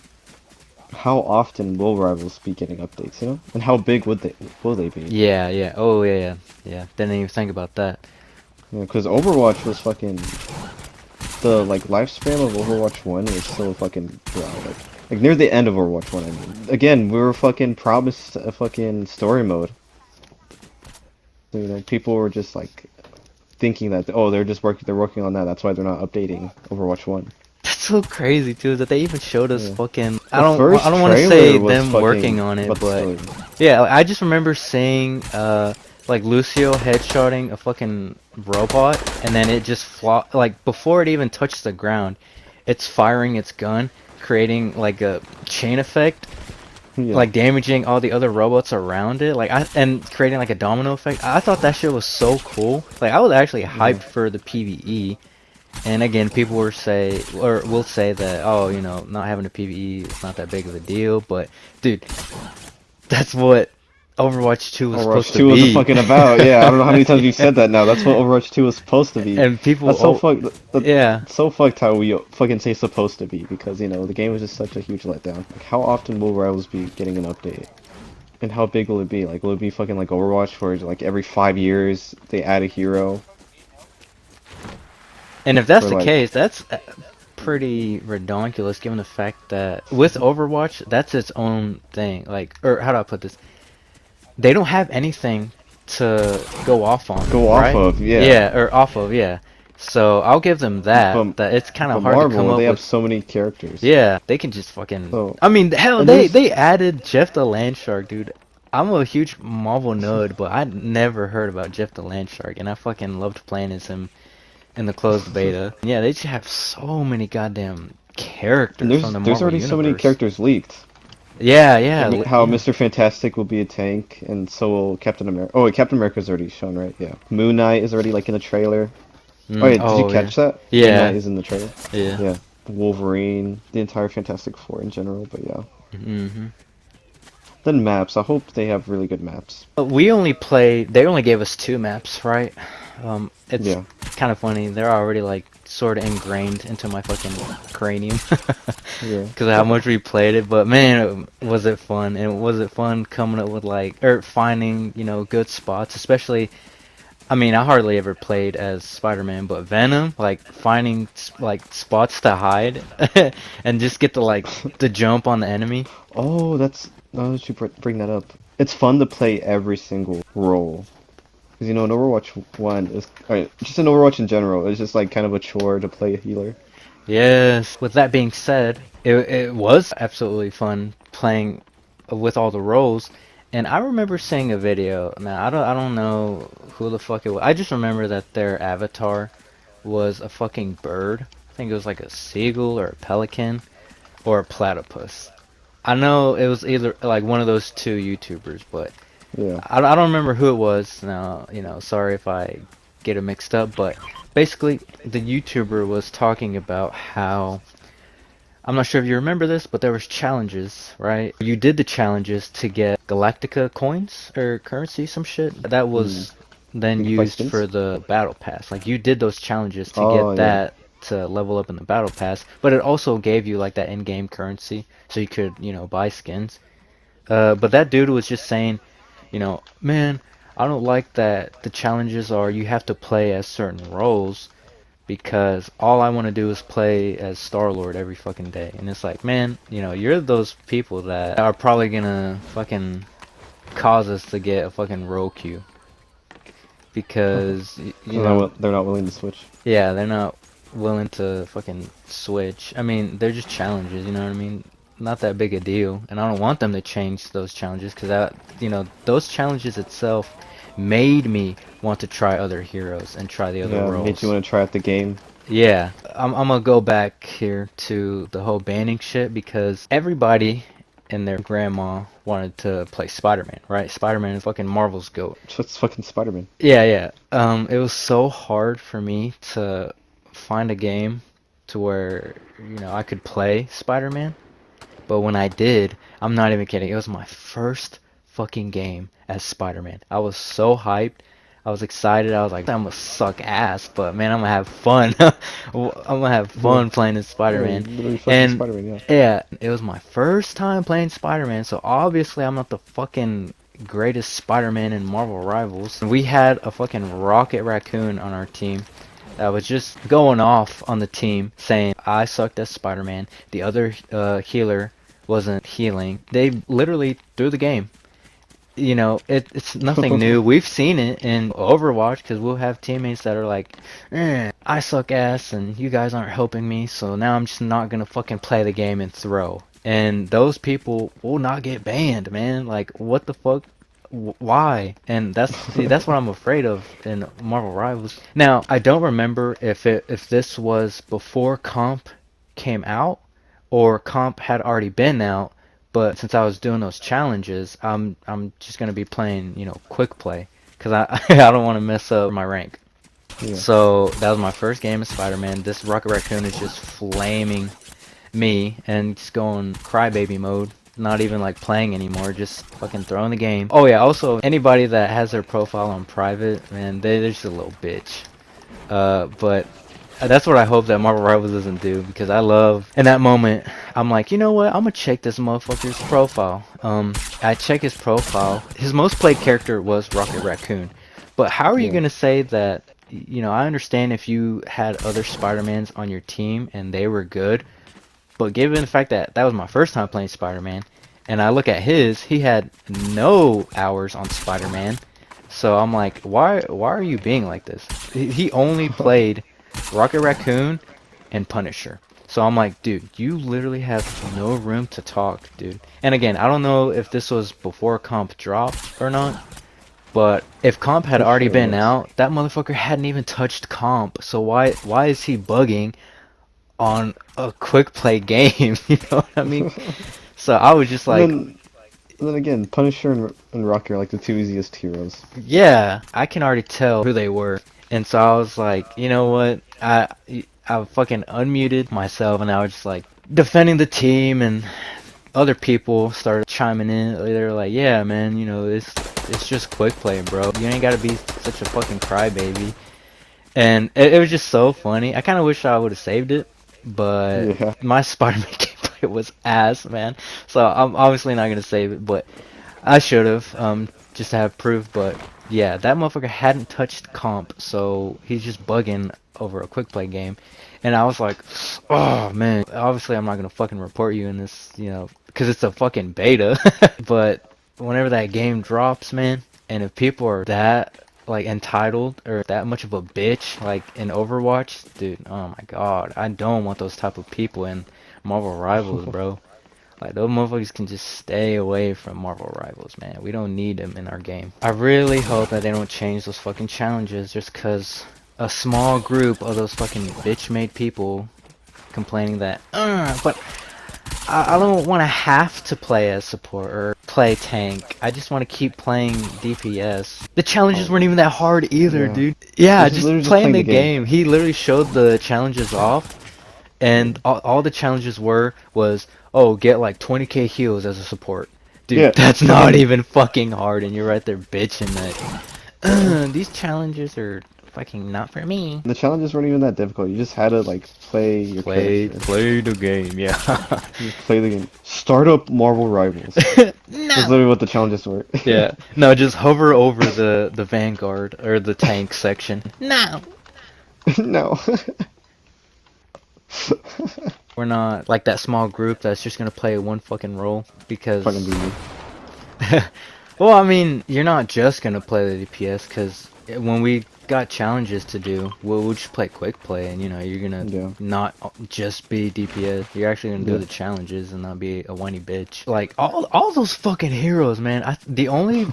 how often will Rivals be getting updates, you know? And how big will they be? Yeah, yeah. Oh, yeah, yeah. Yeah. Didn't even think about that. Yeah, because Overwatch was fucking the like lifespan of Overwatch 1 was so fucking dry. Like near the end of Overwatch 1, I mean. Again, we were fucking promised a fucking story mode. So, people were just like thinking that oh they're working on that. That's why they're not updating Overwatch 1. That's so crazy too, that they even showed us Yeah. fucking. I The don't. I first don't want to trailer say was them working fucking on it, about the but story. yeah, like, I just remember seeing like Lucio headshotting a fucking robot, and then it just like before it even touched the ground, it's firing its gun, creating like a chain effect, Yeah. like damaging all the other robots around it, and creating like a domino effect. I thought that shit was so cool. Like, I was actually Yeah. hyped for the PvE. And again, people will say that, oh, not having a PvE is not that big of a deal, but dude, that's what Overwatch 2 was Overwatch supposed to 2 wasn't be. fucking about. Yeah, I don't know how many times you've Yeah. said that now. That's what Overwatch 2 was supposed to be. And people, That's so oh, fucked. yeah. So fucked how we fucking say supposed to be because the game was just such a huge letdown. Like, how often will Rivals be getting an update? And how big will it be? Like, will it be fucking like Overwatch where like every 5 years they add a hero? And if that's Or the like, case, that's pretty redonkulous given the fact that with Overwatch, that's its own thing. Like, or how do I put this? They don't have anything to go off on, go off right? of? Yeah. Yeah, or off of, yeah. So I'll give them that. But That it's kind of but hard to come Marvel, they up have with. so many characters. Yeah, they can just fucking. So, I mean, hell, and there's they added Jeff the Landshark, dude. I'm a huge Marvel nerd, but I never heard about Jeff the Landshark, and I fucking loved playing as him in the closed beta. Yeah, they just have so many goddamn and characters from the there's Marvel already so many universe. characters leaked. Yeah, yeah, How yeah. Mr. Fantastic will be a tank, and so will Captain America. Oh, wait, Captain America's already shown, right? Yeah. Moon Knight is already like in the trailer. Oh, wait, did you Oh yeah. catch that? Moon Knight Yeah. is in the trailer. Yeah. Yeah. Wolverine, the entire Fantastic Four in general, but yeah. Hmm. Then maps. I hope they have really good maps. We only played. They only gave us two maps, right? It's Yeah. kind of funny. They're already like sort of ingrained into my fucking cranium Yeah. because of how much we played it. But man, was it fun? And was it fun coming up with like or finding good spots, especially. I mean, I hardly ever played as Spider-Man, but Venom, like finding like spots to hide and just get to like the jump on the enemy. Oh, that's now that you bring that up. It's fun to play every single role. Because in Overwatch 1 is, just in Overwatch in general, it's just like kind of a chore to play a healer. Yes. With that being said, it was absolutely fun playing with all the roles. And I remember seeing a video. Now I don't know who the fuck it was. I just remember that their avatar was a fucking bird. I think it was like a seagull or a pelican or a platypus. I know it was either like one of those two YouTubers, but Yeah. I don't remember who it was. Now, sorry if I get it mixed up, but basically the YouTuber was talking about how I'm not sure if you remember this, but there was challenges, right? You did the challenges to get Galactica coins or currency, some shit. That Hmm. was then You can buy used skins? for the battle pass. Like you did those challenges to Oh, get yeah. that to level up in the battle pass, but it also gave you like that in-game currency so you could, buy skins. But that dude was just saying, man, I don't like that the challenges are you have to play as certain roles because all I want to do is play as Star-Lord every fucking day. And it's like, man, you're those people that are probably gonna fucking cause us to get a fucking roll queue because They're not willing to switch. yeah, they're not willing to fucking switch. I mean, they're just challenges, you know what I mean? Not that big a deal, and I don't want them to change those challenges because those challenges itself made me want to try other heroes and try the other Yeah, made you roles. want to try out the game. Yeah, I'm gonna go back here to the whole banning shit because everybody and their grandma wanted to play Spider-Man, right? Spider-Man is fucking Marvel's GOAT. Just fucking Spider-Man. Yeah, yeah. It was so hard for me to find a game to where, I could play Spider-Man. But when I did, I'm not even kidding. It was my first fucking game as Spider-Man. I was so hyped. I was excited. I was like, I'm gonna suck ass, but man, I'm gonna have fun. I'm gonna have Yeah. fun playing as Yeah, Spider-Man. literally fucking And Spider-Man, yeah. yeah, it was my first time playing Spider-Man, so obviously I'm not the fucking greatest Spider-Man in Marvel Rivals. We had a fucking Rocket Raccoon on our team that was just going off on the team saying I sucked as Spider-Man. The other healer wasn't healing. They literally threw the game. It's nothing new. We've seen it in Overwatch because we'll have teammates that are like, I suck ass and you guys aren't helping me, so now I'm just not gonna fucking play the game and throw. And those people will not get banned, man. Like, what the fuck? Why? And that's what I'm afraid of in Marvel Rivals. Now, I don't remember if this was before comp came out or comp had already been out, but since I was doing those challenges, I'm just gonna be playing, quick play, cause I I don't want to mess up my rank. Yeah. So that was my first game of Spider-Man. This Rocket Raccoon is just flaming me and just going crybaby mode. Not even like playing anymore, just fucking throwing the game. Oh yeah, also anybody that has their profile on private, man, they're just a little bitch. But that's what I hope that Marvel Rivals doesn't do because I love in that moment I'm like, you know what? I'm gonna check this motherfucker's profile. I check his profile. His most played character was Rocket Raccoon. But how are you Yeah. gonna say that? I understand if you had other Spider-Mans on your team and they were good, but given the fact that that was my first time playing Spider-Man, and I look at he had no hours on Spider-Man. So I'm like, why are you being like this? He only played Rocket Raccoon and Punisher. So I'm like, dude, you literally have no room to talk, dude. And again, I don't know if this was before comp dropped or not, but if comp had Pretty already sure it been was. out, that motherfucker hadn't even touched comp. So why is he bugging on a quick play game? You know what I mean? So I was just And like, then again, Punisher and Rocky are like the two easiest heroes. yeah, I can already tell who they were. And so I was like, you know what? I fucking unmuted myself and I was just like defending the team and other people started chiming in. They were like, yeah, man, you know, it's just quick play, bro. You ain't gotta be such a fucking crybaby. And it was just so funny. I kind of wish I would have saved it, but Yeah. my Spider-Man gameplay was ass, man. So I'm obviously not gonna save it, but I should have, just to have proof. But yeah, that motherfucker hadn't touched comp, so he's just bugging over a quick play game. And I was like, oh man, obviously I'm not gonna fucking report you in this, you know, because it's a fucking beta. But whenever that game drops, man, and if people are that like entitled or that much of a bitch like in Overwatch, dude, oh my god, I don't want those type of people in Marvel Rivals, bro. Like, those motherfuckers can just stay away from Marvel Rivals, man. We don't need them in our game. I really hope that they don't change those fucking challenges just because a small group of those fucking bitch-made people complaining that, but I don't want to have to play as support or play tank. I just want to keep playing DPS. The challenges Oh, weren't even that hard either, yeah. dude. Yeah, It's just just literally just playing playing the the game. game. He literally showed the challenges off and all the challenges was, oh, get like 20k heals as a support. Dude, Yeah, that's not fucking. even fucking hard, and you're right there bitching that these challenges are fucking not for me. The challenges weren't even that difficult. You just had to like play your character. Play the game, yeah. Just play the game. Start up Marvel Rivals. That's No. literally what the challenges were. Yeah, no, just hover over the vanguard or the tank section. No. No. We're not like that small group that's just gonna play one fucking role Fucking because be me. well, I mean, you're not just gonna play the DPS because when we got challenges to do, we'll just play quick play, and you know, you're gonna Yeah. not just be DPS. You're actually gonna do Yeah. the challenges and not be a whiny bitch. Like all those fucking heroes, man. The only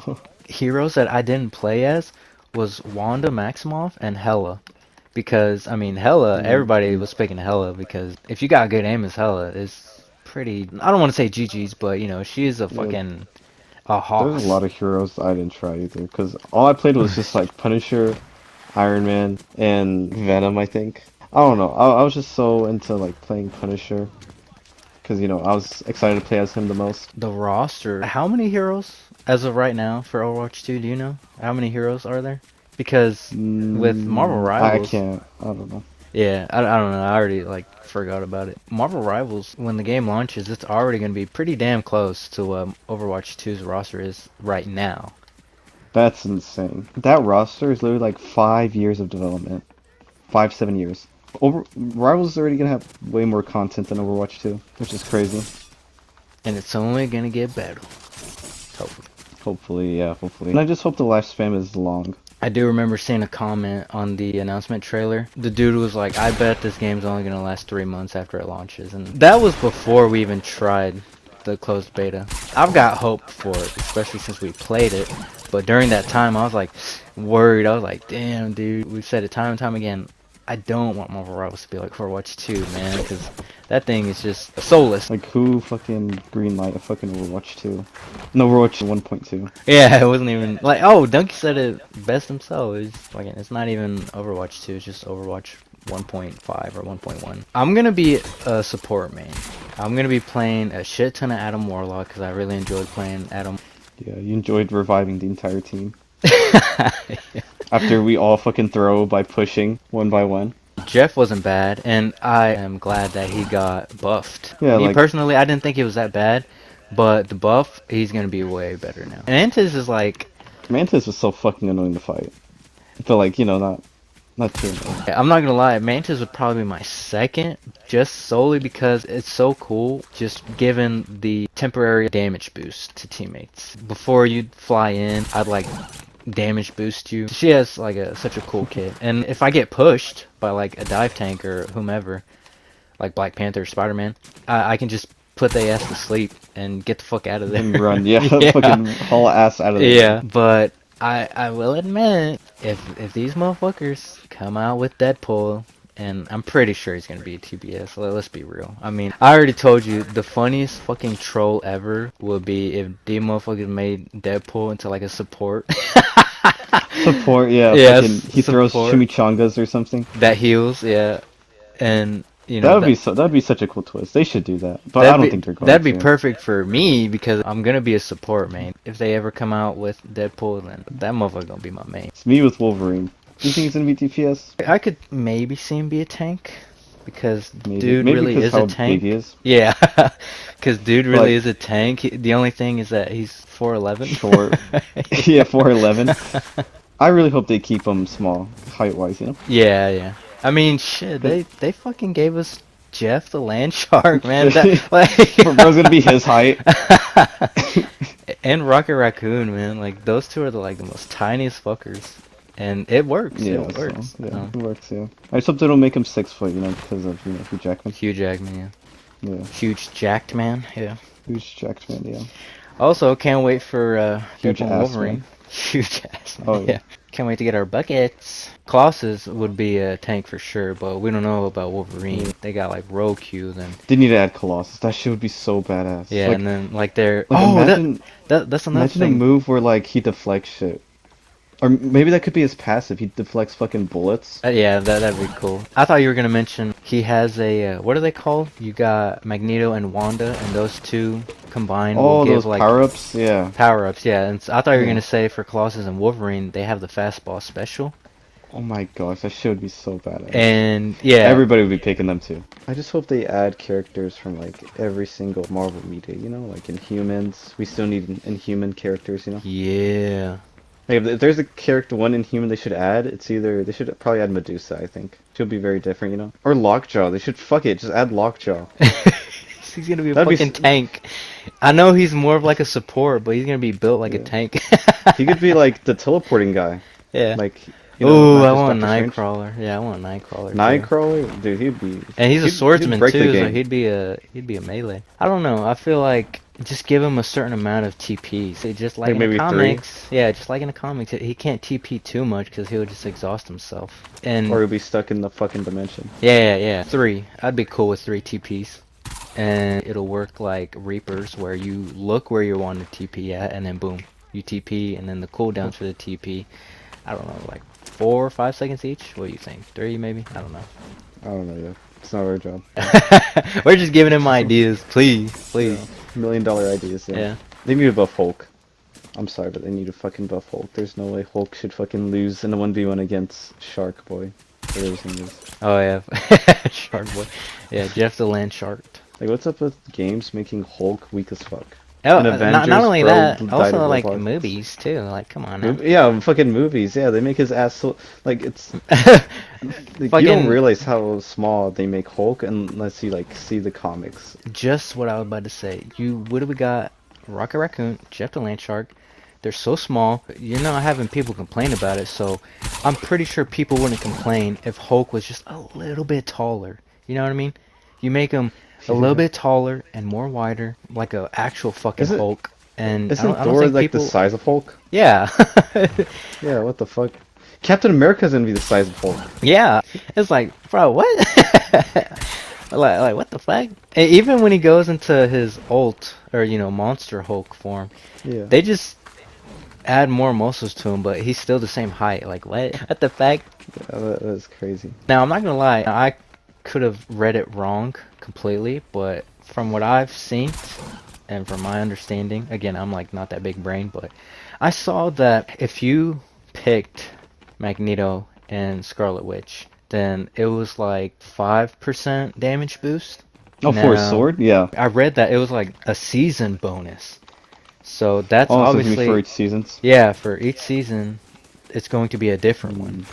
heroes that I didn't play as was Wanda Maximoff and Hela. Because I mean, Hela, everybody Mm. was picking Hela because if you got good aim as Hela, it's pretty. I don't want to say GG's, but you know, she is a Yeah. fucking a There's a hoss. lot of heroes I didn't try either, because all I played was just like Punisher, Iron Man, and Venom, I think. I don't know. I was just so into like playing Punisher, because I was excited to play as him the most. The roster. How many heroes as of right now for Overwatch 2? Do you know? How many heroes are there? Because with Marvel I Rivals, can't. I don't know. yeah, I don't know. I already like forgot about it. Marvel Rivals, when the game launches, it's already going to be pretty damn close to what Overwatch 2's roster is right now. That's insane. That roster is literally like 5 years of development. 5, 7 years. Rivals is already gonna have way more content than Overwatch 2, which is crazy. And it's only going to get better. Hopefully. Hopefully, yeah, hopefully. And I just hope the lifespan is long. I do remember seeing a comment on the announcement trailer. The dude was like, I bet this game's only going to last 3 months after it launches. And that was before we even tried the closed beta. I've got hope for it, especially since we played it. But during that time, I was like worried. I was like, damn, dude. We've said it time and time again. I don't want Marvel Rivals to be like Overwatch 2, man, because that thing is just soulless. Like, who fucking greenlight a fucking Overwatch 2? No, Overwatch 1.2. Yeah, it wasn't even like, oh, Donkey said it best himself. It's like it's not even Overwatch 2, it's just Overwatch 1.5 or 1.1. I'm gonna be a support main. I'm gonna be playing a shit ton of Adam Warlock because I really enjoyed playing Adam. Yeah, you enjoyed reviving the entire team. Yeah. After we all fucking throw by pushing one by one. Jeff wasn't bad, and I am glad that he got buffed. Yeah, Me like, personally, I didn't think he was that bad, but the buff, he's gonna be way better now. And Antis is like, Mantis was so fucking annoying to fight. I feel like, not too annoying. I'm not gonna lie, Mantis would probably be my second, just solely because it's so cool, just giving the temporary damage boost to teammates. Before you fly in, I'd like damage boost you. She has like such a cool kit, and if I get pushed by like a dive tank or whomever, like Black Panther or Spider-Man, I can just put their ass to sleep and get the fuck out of And there. run, yeah, Yeah. fucking haul ass out of there. Yeah, but I will admit, if these motherfuckers come out with Deadpool and I'm pretty sure he's gonna be a TPS. Let's be real. I mean, I already told you the funniest fucking troll ever would be if the motherfuckers made Deadpool into like a support. Support, yeah, fucking Yes, he throws support chimichangas or something. that heals. Yeah, and That would be that'd be such a cool twist. They should do that, but I don't think they're going that'd be to. perfect for me because I'm gonna be a support main. If they ever come out with Deadpool, then that motherfucker gonna be my main. It's me with Wolverine. Do you think he's gonna be DPS? I could maybe see him be a tank because Maybe, dude maybe really because is a how big tank. he is. Yeah, because dude really Like is a tank. The only thing is that he's 4'11". short. Yeah, 4'11. I really hope they keep him small, height-wise, you know? Yeah, yeah. I mean, shit, 'Cause they fucking gave us Jeff the Land Shark, man. That like Bro's gonna be his height. and Rocket Raccoon, man. Like those two are like the most tiniest fuckers, and it works. Yeah, It so works. yeah, it works. Yeah, I just hope they don't make him 6 foot, you know, because of Hugh Jackman. Hugh Jackman, yeah. Yeah, Huge jacked man, yeah. huge Jackman. Yeah, Also, can't wait for huge Deadpool and ass Wolverine. man. Huge ass man, Oh yeah. yeah. Can't wait to get our buckets. Colossus would be a tank for sure, but we don't know about Wolverine. Yeah. They got like Roku, then They need to add Colossus. That shit would be so badass. yeah, and then like they're like oh imagine that's another imagine a thing. move where like he deflects shit, or maybe that could be his passive. He deflects fucking bullets. Yeah, that'd be cool. I thought you were gonna mention he has a what are they called? You got Magneto and Wanda, and those two combined will Oh, give those like power-ups. Yeah. power-ups. Yeah, and I thought you were Yeah. gonna say for Colossus and Wolverine they have the fastball special, Oh my gosh, that shit would be so badass. and yeah, Everybody would be picking them too. I just hope they add characters from like every single Marvel media, you know, like Inhumans. We still need Inhuman characters, you know. yeah. Like if there's a character, one Inhuman they should add, it's either they should probably add Medusa, I think. She'll be very different, you know. Or Lockjaw. They should fuck it, just add Lockjaw. He's gonna be a That'd be fucking tank. I know he's more of like a support, but he's gonna be built like a Yeah. tank. He could be like the teleporting guy, Yeah. like you know, Ooh, not I just want Doctor Strange. Nightcrawler. Yeah, I want Nightcrawler too. Nightcrawler, dude, he'd be. And he's a he'd swordsman break the too, so game. he'd be a melee. I don't know. I feel like just give him a certain amount of TPs. Just like Like in maybe the 3? comics. Yeah, just like in the comics, he can't TP too much because he'll just exhaust himself. And Or he'll be stuck in the fucking dimension. yeah, 3. I'd be cool with 3 TPs. And it'll work like Reapers, where you look where you want to TP at, and then boom, you TP, and then the cooldowns for the TP. I don't know, like 4 or 5 seconds each. What do you think? 3 maybe? I don't know. I don't know, yeah. It's not our job. We're just giving him ideas, please, please. Yeah. $1 million ideas, yeah. Yeah. They need to buff Hulk. I'm sorry, but they need to fucking buff Hulk. There's no way Hulk should fucking lose in a 1v1 against Shark Boy. Whatever his name is. Oh yeah, Shark Boy. Yeah, Jeff the Land Shark. Like, what's up with games making Hulk weak as fuck? Oh, And not only bro that, died also of like Roblox. movies too. Like, come on now. Yeah, fucking movies. Yeah, they make his ass so like it's. Like, you don't Fucking- realize how small they make Hulk unless you like see the comics. Just what I was about to say. What do we got? Rocket Raccoon, Jeff the Land Shark. They're so small. You're not having people complain about it, so I'm pretty sure people wouldn't complain if Hulk was just a little bit taller. You know what I mean? You make him a little bit taller and more wider, like a actual fucking Isn't- Hulk. And Isn't I don't Thor think like people... the size of Hulk? Yeah. Yeah, what the fuck? Captain America's gonna be the size of Hulk. Yeah. It's like, bro, what? like what the fuck? And even when he goes into his ult, or, you know, Monster Hulk form, Yeah. they just add more muscles to him, but he's still the same height. Like, what the fuck? Yeah, that's crazy. Now, I'm not gonna lie, I could have read it wrong completely, but from what I've seen, and from my understanding, again, I'm like not that big brain, but I saw that if you picked Magneto and Scarlet Witch, then it was like 5% damage boost. Oh, for his Now, sword? Yeah. I read that it was like a season bonus. So that's Oh, so it's obviously gonna be for each seasons? yeah, for each season, it's going to be a different one.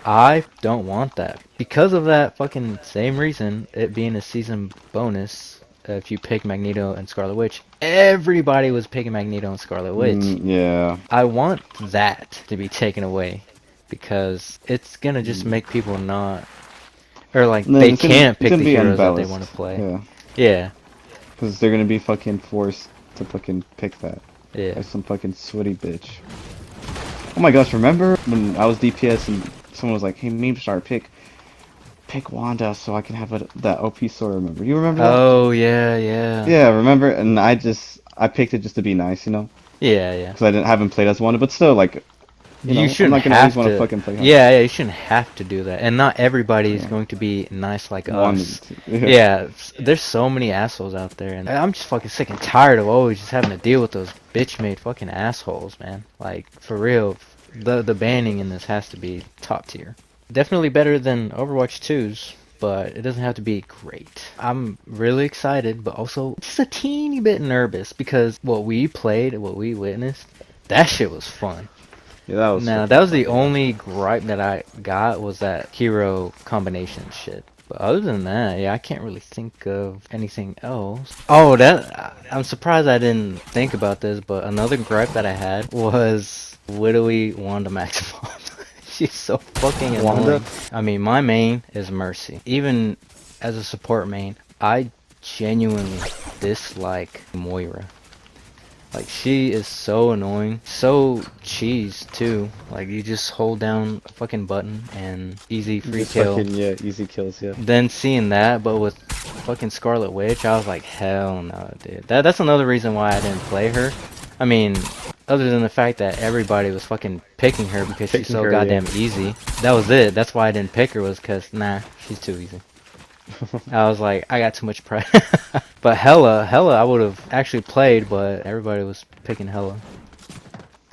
I don't want that. Because of that fucking same reason, it being a season bonus, if you pick Magneto and Scarlet Witch, everybody was picking Magneto and Scarlet Witch. Yeah. I want that to be taken away, because it's gonna just make people not... Or like, No, they it's gonna- can't it's pick gonna the be heroes that they unbalanced. want to play. Yeah. Yeah, Because they're gonna be fucking forced to fucking pick that. yeah. Like some fucking sweaty bitch. Oh my gosh, remember when I was DPS and someone was like, hey, meme star, pick pick Wanda so I can have that OP sword. Remember? You remember that? Oh yeah, yeah, Yeah, remember? And I picked it just to be nice, you know, yeah, yeah. because I didn't haven't played as Wanda, but still, like, you You know, I'm shouldn't not gonna always have want to to. fucking play hard. Yeah, yeah, you shouldn't have to do that. And not everybody is Yeah, going to be nice like wanted us. to. Yeah. Yeah, there's so many assholes out there, and I'm just fucking sick and tired of always just having to deal with those bitch-made fucking assholes, man. Like, for real, the banning in this has to be top tier. Definitely better than Overwatch 2's, but it doesn't have to be great. I'm really excited, but also just a teeny bit nervous because what we played, what we witnessed, that shit was fun. Yeah, that was Now, fucking that was fun. the Yeah. only gripe that I got was that hero combination shit. But other than that, yeah, I can't really think of anything else. Oh, I'm surprised I didn't think about this, but another gripe that I had was widowy Wanda Maximoff. She's so fucking Wanda? annoying. I mean, my main is Mercy. Even as a support main, I genuinely dislike Moira. Like, she is so annoying. So cheese, too. Like, you just hold down a fucking button and easy free Just kill. fucking, yeah, easy kills, yeah. Then seeing that, but with fucking Scarlet Witch, I was like, hell no, dude. That's another reason why I didn't play her. I mean, other than the fact that everybody was fucking picking her because she's Picking so her, yeah. goddamn easy. That was it. That's why I didn't pick her, was because, nah, she's too easy. I was like, I got too much pride. But Hella, I would have actually played, but everybody was picking Hella.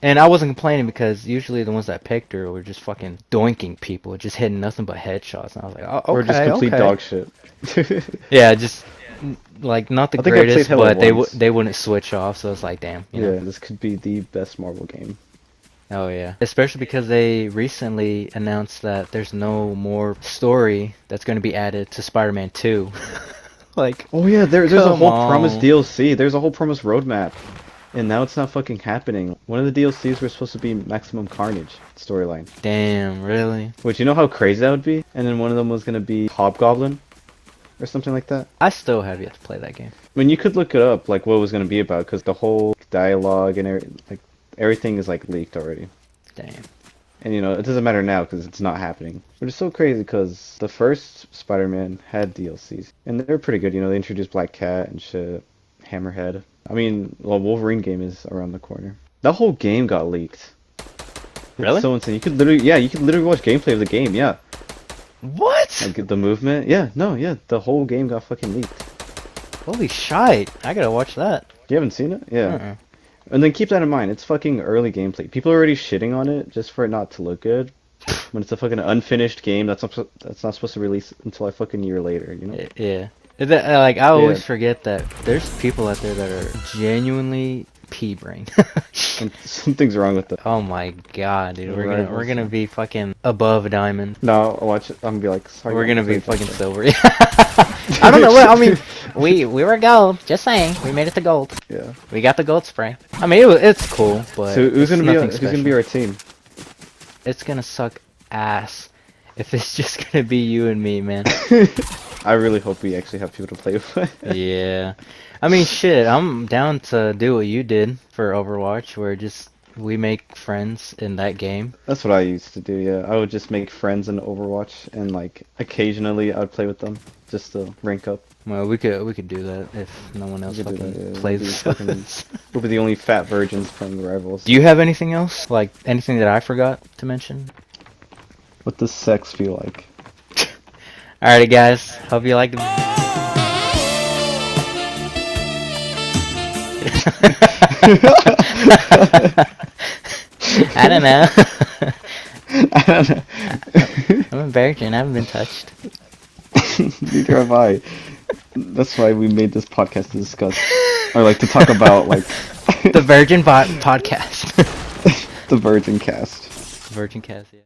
And I wasn't complaining because usually the ones that picked her were just fucking doinking people, just hitting nothing but headshots. And I was like, oh, Or just okay, complete okay. dog shit. Yeah, just like not the I think I played greatest, Hella but once. they wouldn't switch off, so it's like, damn, you know. Yeah, this could be the best Marvel game. Oh yeah. Especially because they recently announced that there's no more story that's going to be added to Spider-Man 2. Like, Oh yeah, there's a come whole promised on. DLC. There's a whole promised roadmap. And now it's not fucking happening. One of the DLCs were supposed to be Maximum Carnage storyline. Damn, really? Which, you know how crazy that would be? And then one of them was gonna be Hobgoblin or something like that. I still have yet to play that game. I mean, you could look it up, like what it was gonna be about, because the whole dialogue and like everything is like leaked already. Damn. And you know, it doesn't matter now because it's not happening. But it's so crazy because the first Spider-Man had DLCs, and they're pretty good. You know, they introduced Black Cat and shit, Hammerhead. I mean, well, Wolverine game is around the corner. That whole game got leaked. It's Really? so insane. You could literally watch gameplay of the game. Yeah, What? like the movement. Yeah, no, yeah, the whole game got fucking leaked. Holy shite. I gotta watch that. You haven't seen it? Yeah. Uh-uh. And then keep that in mind. It's fucking early gameplay. People are already shitting on it just for it not to look good. When it's a fucking unfinished game that's not supposed to release until a fucking year later, you know? Yeah. Like, I Yeah. always forget that there's people out there that are genuinely pea-brain. Something's wrong with that. Oh my god, dude. The We're rivals, gonna yeah. be fucking above a diamond. No, I'll watch it. I'm gonna be like, sorry, We're I'm gonna be afraid fucking about silver. I don't know what I mean. We were gold. Just saying, we made it to gold. that. Yeah. We got the gold spray. I mean, it's cool, but So it's nothing who's gonna be special. our team? It's gonna suck ass if it's just gonna be you and me, man. I really hope we actually have people to play with. Yeah. I mean, shit, I'm down to do what you did for Overwatch, where just we make friends in that game. That's what I used to do, yeah. I would just make friends in Overwatch and like occasionally I would play with them just to rank up. Well, we could do that if no one else We could do fucking that, yeah. plays We'll be with fucking us. we'll be the only fat virgins playing the rivals. Do you have anything else? Like anything that I forgot to mention? What does sex feel like? Alrighty, guys. Hope you liked the. I don't know. I don't know. I'm a virgin. I haven't been touched. Neither have I. That's why we made this podcast to discuss, or like to talk about like The Virgin Bot Podcast. the Virgin Cast. Virgin Cast, yeah.